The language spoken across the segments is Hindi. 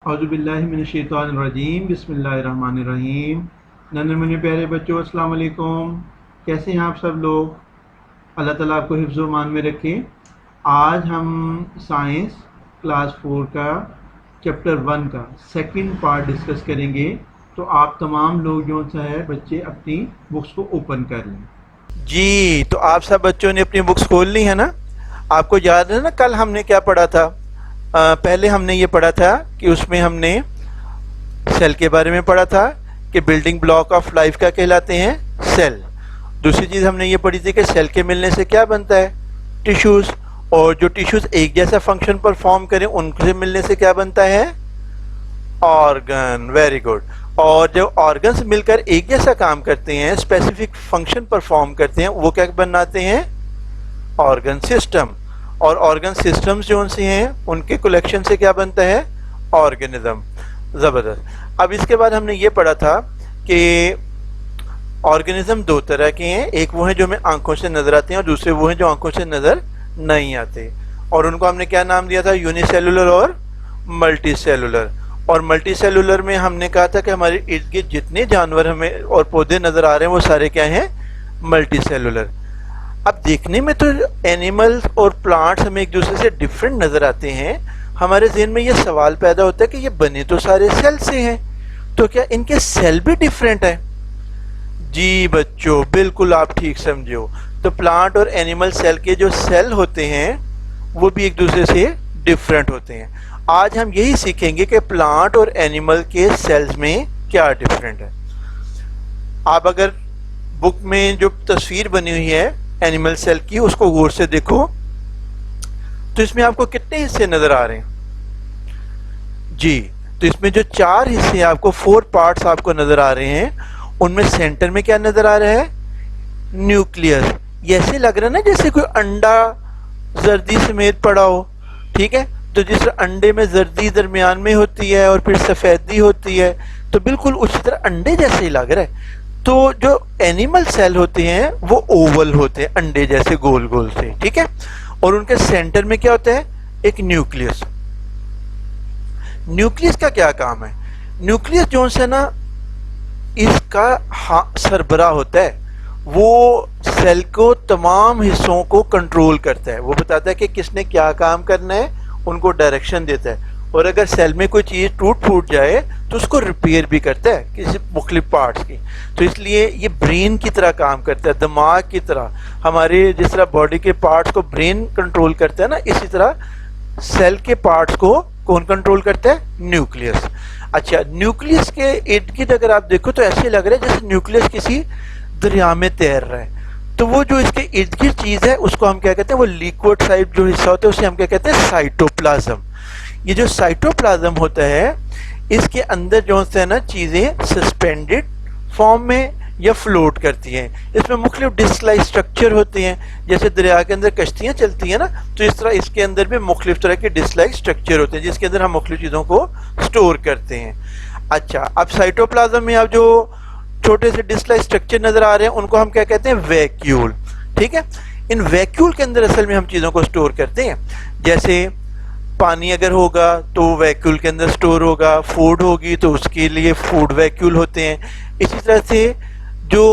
औज़ुबिल्लाहिमिनश्शैतानिर्रजीम बिस्मिल्लाहिर्रहमानिर्रहीम। नन्हे मुन्ने प्यारे बच्चों, अस्सलाम वालेकुम। कैसे हैं आप सब लोग? अल्लाह ताला आपको हिफ्ज़ व मान में रखे। आज हम साइंस क्लास 4 का चैप्टर 1 का सेकंड पार्ट डिस्कस करेंगे। तो आप तमाम लोग जो है बच्चे अपनी बुक्स को ओपन कर लें। जी, तो आप सब बच्चों ने अपनी बुक्स खोल ली है ना? आपको याद है ना कल हमने क्या पढ़ा था? पहले हमने ये पढ़ा था कि उसमें हमने सेल के बारे में पढ़ा था कि बिल्डिंग ब्लॉक ऑफ लाइफ क्या कहलाते हैं? सेल। दूसरी चीज़ हमने ये पढ़ी थी कि सेल के मिलने से क्या बनता है? टिश्यूज़। और जो टिश्यूज़ एक जैसा फंक्शन परफॉर्म करें उनसे मिलने से क्या बनता है? ऑर्गन। Very good. और जो ऑर्गन्स मिलकर एक जैसा काम करते हैं, स्पेसिफिक फंक्शन परफॉर्म करते हैं, वो क्या बनाते हैं? Organ system. और ऑर्गन सिस्टम्स जो उनसे हैं उनके कलेक्शन से क्या बनता है? ऑर्गेनिज्म। ज़बरदस्त। अब इसके बाद हमने ये पढ़ा था कि ऑर्गेनिज्म दो तरह के हैं, एक वो हैं जो हमें आंखों से नज़र आते हैं और दूसरे वो हैं जो आंखों से नज़र नहीं आते। और उनको हमने क्या नाम दिया था? यूनिसेलुलर और मल्टी सेलुलर। और मल्टी सेलुलर में हमने कहा था कि हमारे इर्द गिर्द जितने जानवर हमें और पौधे नज़र आ रहे हैं वो सारे क्या हैं? Multi cellular. अब देखने में तो एनिमल्स और प्लांट्स हमें एक दूसरे से डिफरेंट नज़र आते हैं। हमारे ज़हन में ये सवाल पैदा होता है कि ये बने तो सारे सेल से हैं, तो क्या इनके सेल भी डिफरेंट है? जी बच्चों, बिल्कुल आप ठीक समझो। तो प्लांट और एनिमल सेल के जो सेल होते हैं वो भी एक दूसरे से डिफरेंट होते हैं। आज हम यही सीखेंगे कि प्लांट और एनिमल के सेल्स में क्या डिफरेंट है। आप अगर बुक में जो तस्वीर बनी हुई है एनिमल सेल की उसको गौर से देखो तो इसमें आपको कितने हिस्से नजर आ रहे हैं? जी, तो इसमें जो 4 हिस्से आपको 4 पार्ट्स आपको नजर आ रहे हैं, उनमें सेंटर में क्या नजर आ रहा है? न्यूक्लियस। ये ऐसे लग रहा है ना जैसे कोई अंडा जर्दी समेत पड़ा हो। ठीक है, तो जिस तरह अंडे में जर्दी दरमियान में होती है और फिर सफेदी होती है, तो बिल्कुल उसी तरह अंडे जैसे ही लग रहा है। तो जो एनिमल सेल होते हैं वो ओवल होते हैं, अंडे जैसे गोल गोल से। ठीक है, और उनके सेंटर में क्या होता है? एक न्यूक्लियस। न्यूक्लियस का क्या काम है? न्यूक्लियस जो है ना, इसका सरबराह होता है, वो सेल को तमाम हिस्सों को कंट्रोल करता है। वो बताता है कि किसने क्या काम करना है, उनको डायरेक्शन देता है। और अगर सेल में कोई चीज़ टूट फूट जाए तो उसको रिपेयर भी करता है किसी मुख्तलिफ पार्ट्स की। तो इसलिए ये ब्रेन की तरह काम करता है, दिमाग की तरह। हमारे जिस तरह बॉडी के पार्ट्स को ब्रेन कंट्रोल करता है ना, इसी तरह सेल के पार्ट्स को कौन कंट्रोल करता है? न्यूक्लियस। अच्छा, न्यूक्लियस के इर्द गिर्द अगर आप देखो तो ऐसे लग रहा है जैसे न्यूक्लियस किसी दरिया में तैर रहा है। तो वो जो इसके इर्द गिर्द चीज़ है उसको हम क्या कहते हैं? वो लिक्विड साइड जो हिस्सा होता है उसे हम क्या कहते हैं? साइटोप्लाज्म। ये जो साइटोप्लाज्म होता है इसके अंदर जो है ना चीज़ें सस्पेंडेड फॉर्म में या फ्लोट करती हैं। इसमें मुख्तलिफ डिस्क लाइक स्ट्रक्चर होते हैं, जैसे दरिया के अंदर कश्तियाँ चलती हैं ना, तो इस तरह इसके अंदर भी मुख्तलिफ तरह के डिस्क लाइक स्ट्रक्चर होते हैं जिसके अंदर हम मुख्तलिफ चीज़ों को स्टोर करते हैं। अच्छा, अब साइटोप्लाज्म में आप जो छोटे से डिस्क लाइक स्ट्रक्चर नज़र आ रहे हैं उनको हम क्या कहते हैं? वैक्यूल। ठीक है, इन वैक्यूल के अंदर असल में हम चीज़ों को स्टोर करते हैं। जैसे पानी अगर होगा तो वैक्यूल के अंदर स्टोर होगा, फूड होगी तो उसके लिए फूड वैक्यूल होते हैं। इसी तरह से जो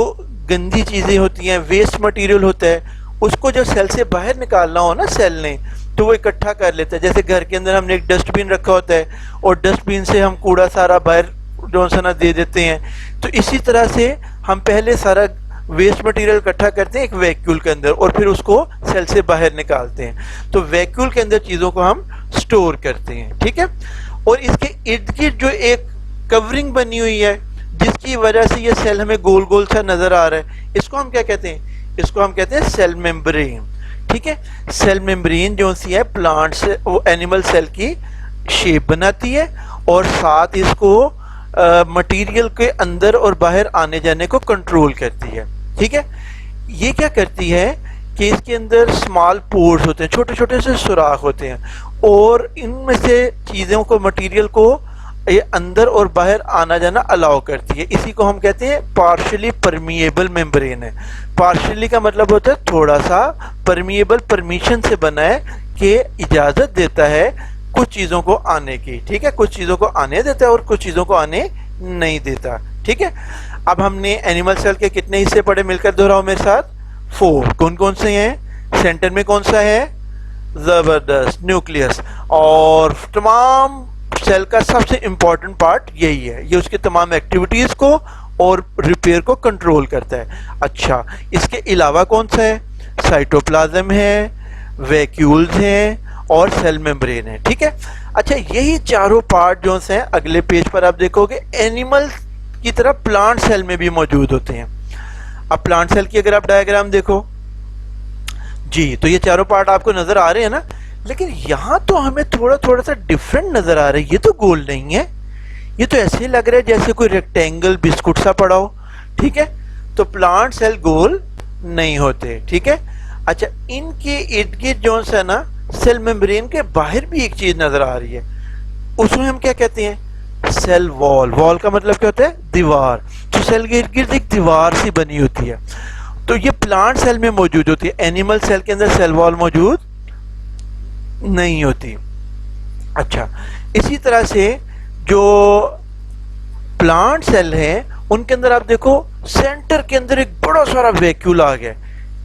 गंदी चीज़ें होती हैं, वेस्ट मटेरियल होता है, उसको जब सेल से बाहर निकालना हो ना सेल ने, तो वो इकट्ठा कर लेता है। जैसे घर के अंदर हमने एक डस्टबिन रखा होता है और डस्टबिन से हम कूड़ा सारा बाहर जो है ना दे देते हैं। तो इसी तरह से हम पहले सारा वेस्ट मटेरियल इकट्ठा करते हैं एक वैक्यूल के अंदर और फिर उसको सेल से बाहर निकालते हैं। तो वैक्यूल के अंदर चीज़ों को हम स्टोर करते हैं। ठीक है, और इसके इर्द गिर्द जो एक कवरिंग बनी हुई है जिसकी वजह से ये सेल हमें गोल गोल सा नजर आ रहा है, इसको हम क्या कहते हैं? इसको हम कहते हैं सेल मेम्ब्रेन। ठीक है, सेल मेम्ब्रेन जो सी है प्लांट से वो एनिमल सेल की शेप बनाती है और साथ इसको मटेरियल के अंदर और बाहर आने जाने को कंट्रोल करती है। ठीक है, ये क्या करती है कि इसके अंदर स्मॉल पोर्स होते हैं, छोटे छोटे से सुराख होते हैं, और इनमें से चीज़ों को मटेरियल को ये अंदर और बाहर आना जाना अलाउ करती है। इसी को हम कहते हैं पार्शियली परमिएबल मेम्ब्रेन है। पार्शियली का मतलब होता है थोड़ा सा, परमिएबल परमिशन से बना है कि इजाज़त देता है कुछ चीज़ों को आने की, ठीक है, कुछ चीज़ों को आने देता है और कुछ चीज़ों को आने नहीं देता, ठीक है। अब हमने एनिमल सेल के कितने हिस्से पढ़े, मिलकर दोहराओ मेरे साथ, 4। कौन कौन से हैं? सेंटर में कौन सा है? जबरदस्त, न्यूक्लियस। और तमाम सेल का सबसे इंपॉर्टेंट पार्ट यही है, ये उसके तमाम एक्टिविटीज को और रिपेयर को कंट्रोल करता है। अच्छा, इसके अलावा कौन सा है? साइटोप्लाज्म है, वैक्यूल्स हैं और सेल मेम्ब्रेन है, ठीक है। अच्छा, यही चारों पार्ट जो हैं अगले पेज पर आप देखोगे एनिमल की तरह प्लांट सेल में भी मौजूद होते हैं। अब प्लांट सेल की अगर आप डायग्राम देखो जी, तो ये चारों पार्ट आपको नजर आ रहे हैं ना, लेकिन यहां तो हमें थोड़ा थोड़ा सा डिफरेंट नजर आ रहा है। ये तो गोल नहीं है, ये तो ऐसे लग रहा है जैसे कोई रेक्टेंगल बिस्कुट सा पड़ा हो, ठीक है। तो प्लांट सेल गोल नहीं होते, ठीक है। अच्छा, इनके इर्द गिर्द जो है ना, सेल मेम्ब्रेन के बाहर भी एक चीज नजर आ रही है, उसमें हम क्या कहते हैं? Cell wall. वॉल का मतलब क्या होता है? दीवार। तो सेल के इर्द गिर्द एक दीवार सी बनी होती है, तो ये प्लांट सेल में मौजूद होती है। एनिमल सेल के अंदर सेल वॉल मौजूद नहीं होती। अच्छा, इसी तरह से जो प्लांट सेल है उनके अंदर आप देखो सेंटर के अंदर एक बड़ा सारा वैक्यूल आ गया।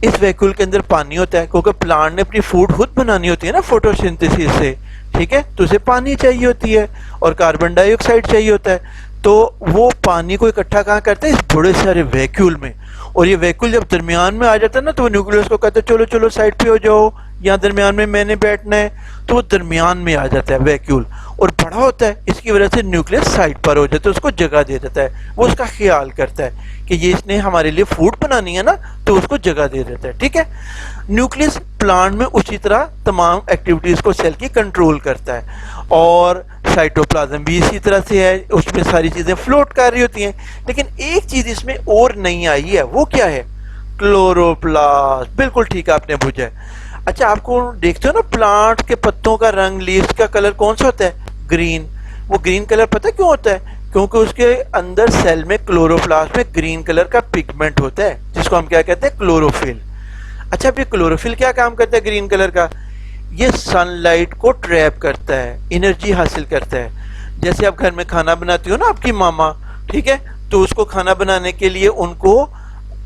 इस वैक्यूल के अंदर पानी होता है, क्योंकि प्लांट ने अपनी फूड खुद बनानी होती है ना फोटोसिंथेसिस से, ठीक है। तो उसे पानी चाहिए होती है और कार्बन डाइऑक्साइड चाहिए होता है, तो वो पानी को इकट्ठा कहाँ करते हैं? इस बड़े सारे वैक्यूल में। और ये वैक्यूल जब दरमियान में आ जाता है ना, तो वो न्यूक्लियस को कहते हैं चलो चलो साइड पे हो जाओ, यहाँ दरमियान में मैंने बैठना है, तो वो दरमियान में आ जाता है वैक्यूल और बड़ा होता है। इसकी वजह से न्यूक्लियस साइड पर हो जाता है, उसको जगह दे देता है, वो उसका ख्याल करता है कि ये इसने हमारे लिए फूड बनानी है ना, तो उसको जगह दे देता है, ठीक है। न्यूक्लियस प्लांट में उसी तरह तमाम एक्टिविटीज को सेल की कंट्रोल करता है। और साइटोप्लाज्म भी इसी तरह से है, उसमें सारी चीजें फ्लोट कर रही होती हैं। लेकिन एक चीज इसमें और नहीं आई है, वो क्या है? क्लोरोप्लास्ट। बिल्कुल ठीक आपने पूछा है। अच्छा, आपको देखते हो ना प्लांट के पत्तों का रंग, लीव्स का कलर कौन सा होता है? ग्रीन। वो ग्रीन कलर पता क्यों होता है? क्योंकि उसके अंदर सेल में क्लोरोप्लास्ट में ग्रीन कलर का पिगमेंट होता है, जिसको हम क्या कहते हैं? क्लोरोफिल। अच्छा, अब ये क्लोरोफिल क्या काम करता है ग्रीन कलर का? ये सनलाइट को ट्रैप करता है, एनर्जी हासिल करता है। जैसे आप घर में खाना बनाती हो ना आपकी मामा, ठीक है, तो उसको खाना बनाने के लिए उनको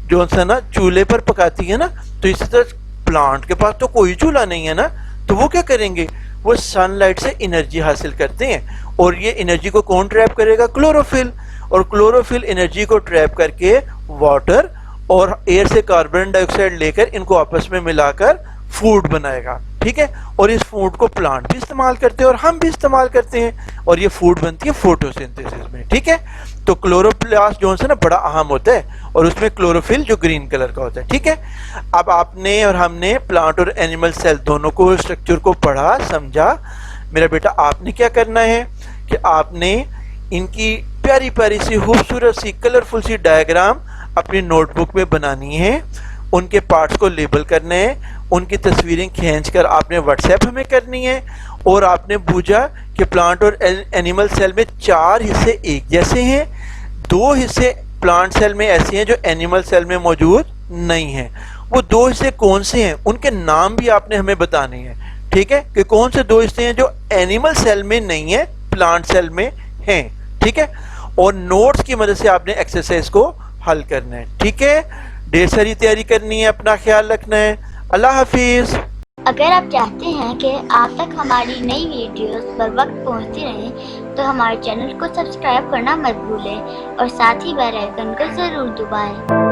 जो सा ना चूल्हे पर पकाती है ना, तो इसी तरह प्लांट के पास तो कोई चूल्हा नहीं है ना, तो वो क्या करेंगे? वो सनलाइट से एनर्जी हासिल करते हैं। और ये एनर्जी को कौन ट्रैप करेगा? क्लोरोफिल। और क्लोरोफिल एनर्जी को ट्रैप करके वाटर और एयर से कार्बन डाइऑक्साइड लेकर इनको आपस में मिलाकर फूड बनाएगा, ठीक है। और इस फूड को प्लांट भी इस्तेमाल करते हैं और हम भी इस्तेमाल करते हैं, और ये फूड बनती है फोटोसिंथेसिस में, ठीक है। तो क्लोरोप्लास्ट जो है ना बड़ा अहम होता है, और उसमें क्लोरोफिल जो ग्रीन कलर का होता है, ठीक है। अब आपने और हमने प्लांट और एनिमल सेल दोनों को स्ट्रक्चर को पढ़ा, समझा। मेरा बेटा, आपने क्या करना है कि आपने इनकी प्यारी प्यारी सी खूबसूरत सी कलरफुल सी डायग्राम अपनी नोटबुक में बनानी है, उनके पार्ट्स को लेबल करने हैं, उनकी तस्वीरें खींचकर आपने व्हाट्सएप हमें करनी है। और आपने पूछा कि प्लांट और एनिमल सेल में 4 हिस्से एक जैसे हैं, 2 हिस्से प्लांट सेल में ऐसे हैं जो एनिमल सेल में मौजूद नहीं हैं। वो 2 हिस्से कौन से हैं, उनके नाम भी आपने हमें बताने हैं, ठीक है, कि कौन से 2 हिस्से हैं जो एनिमल सेल में नहीं है, प्लांट सेल में हैं, ठीक है। और नोट्स की मदद से आपने एक्सरसाइज को हल करना है, ठीक है। ढेर सारी तैयारी करनी है, अपना ख्याल रखना है। अल्लाह हाफिज। अगर आप चाहते हैं कि आप तक हमारी नई वीडियोस पर वक्त पहुंचती रहें, तो हमारे चैनल को सब्सक्राइब करना मत भूलें और साथ ही बेल आइकन को ज़रूर दबाएं।